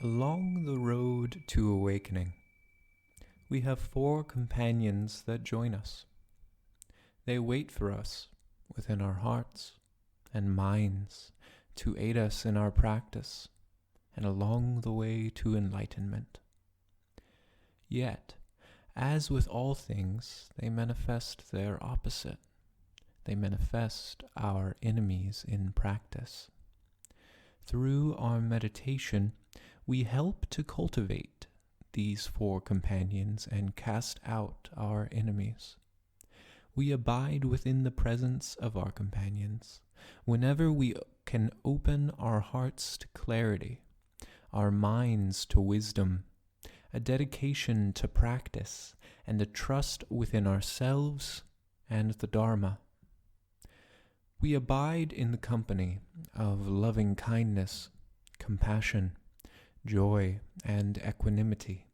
Along the road to awakening, we have 4 companions that join us. They wait for us within our hearts and minds to aid us in our practice and along the way to enlightenment. Yet, as with all things, they manifest their opposite. They manifest our enemies in practice. Through our meditation, we help to cultivate these 4 companions and cast out our enemies. We abide within the presence of our companions whenever we can open our hearts to clarity, our minds to wisdom, a dedication to practice, and a trust within ourselves and the Dharma. We abide in the company of loving kindness, compassion, joy, and equanimity.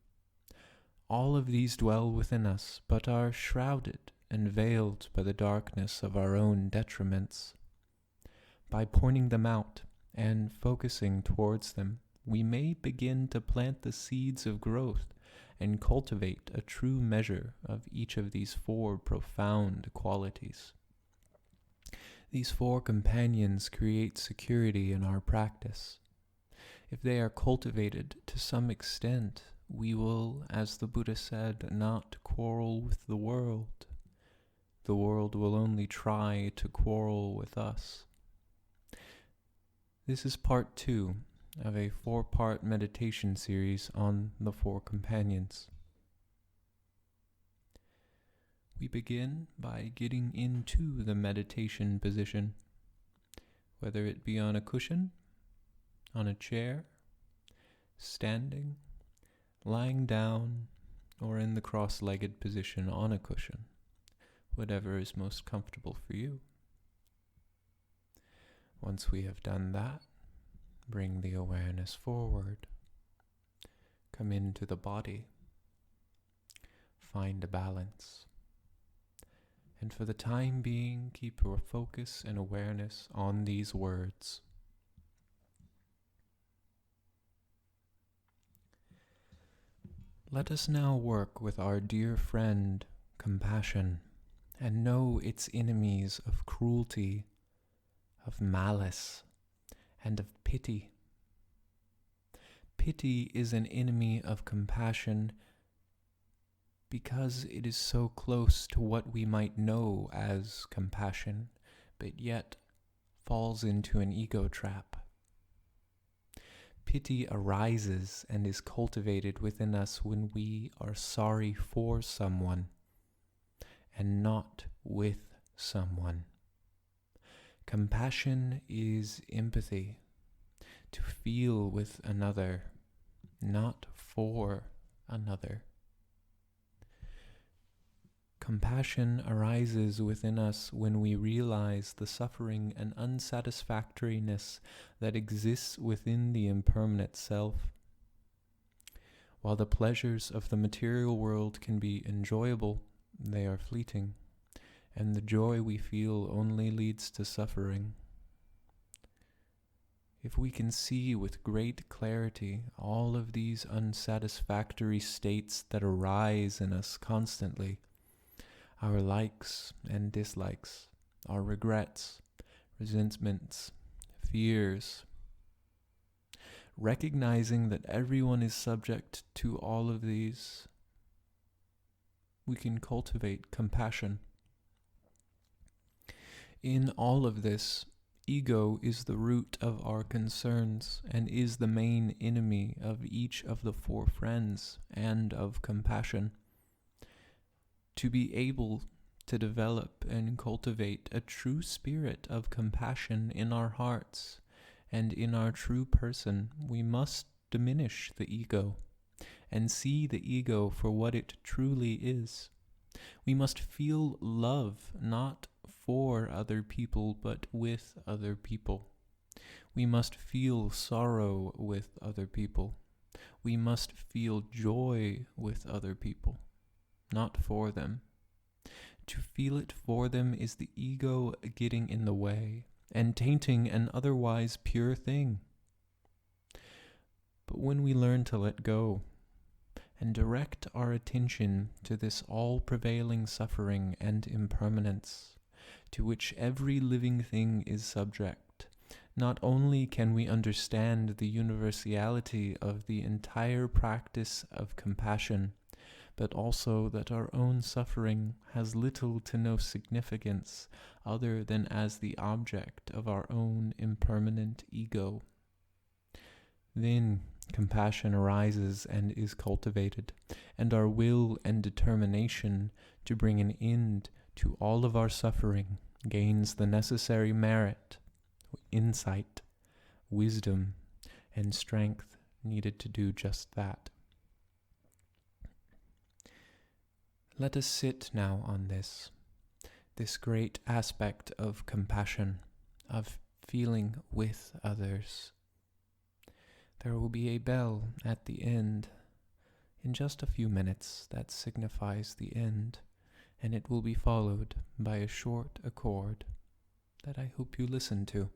All of these dwell within us, but are shrouded and veiled by the darkness of our own detriments. By pointing them out and focusing towards them, we may begin to plant the seeds of growth and cultivate a true measure of each of these 4 profound qualities. These 4 companions create security in our practice. If they are cultivated to some extent, we will, as the Buddha said, not quarrel with the world. The world will only try to quarrel with us. This is part 2 of a 4-part meditation series on the 4 companions. We begin by getting into the meditation position, whether it be on a cushion, on a chair, standing, lying down, or in the cross-legged position on a cushion, whatever is most comfortable for you. Once we have done that, bring the awareness forward. Come into the body. Find a balance. And for the time being, keep your focus and awareness on these words. Let us now work with our dear friend, compassion, and know its enemies of cruelty, of malice, and of pity. Pity is an enemy of compassion because it is so close to what we might know as compassion, but yet falls into an ego trap. Pity arises and is cultivated within us when we are sorry for someone and not with someone. Compassion is empathy, to feel with another, not for another. Compassion arises within us when we realize the suffering and unsatisfactoriness that exists within the impermanent self. While the pleasures of the material world can be enjoyable, they are fleeting, and the joy we feel only leads to suffering. If we can see with great clarity all of these unsatisfactory states that arise in us constantly, our likes and dislikes, our regrets, resentments, fears, recognizing that everyone is subject to all of these, we can cultivate compassion. In all of this, ego is the root of our concerns and is the main enemy of each of the 4 friends and of compassion. To be able to develop and cultivate a true spirit of compassion in our hearts and in our true person, we must diminish the ego and see the ego for what it truly is. We must feel love not for other people but with other people. We must feel sorrow with other people. We must feel joy with other people, not for them. To feel it for them is the ego getting in the way and tainting an otherwise pure thing. But when we learn to let go and direct our attention to this all-prevailing suffering and impermanence, to which every living thing is subject, not only can we understand the universality of the entire practice of compassion, but also that our own suffering has little to no significance other than as the object of our own impermanent ego. Then compassion arises and is cultivated, and our will and determination to bring an end to all of our suffering gains the necessary merit, insight, wisdom, and strength needed to do just that. Let us sit now on this great aspect of compassion, of feeling with others. There will be a bell at the end in just a few minutes that signifies the end, and it will be followed by a short accord that I hope you listen to.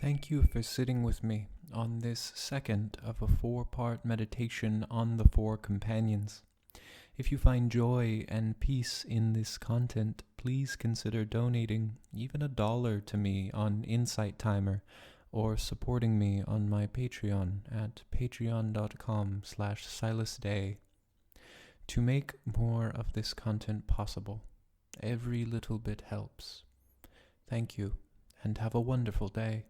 Thank you for sitting with me on this second of a 4-part meditation on the 4 companions. If you find joy and peace in this content, please consider donating even $1 to me on Insight Timer or supporting me on my Patreon at patreon.com/silasday. To make more of this content possible, every little bit helps. Thank you, and have a wonderful day.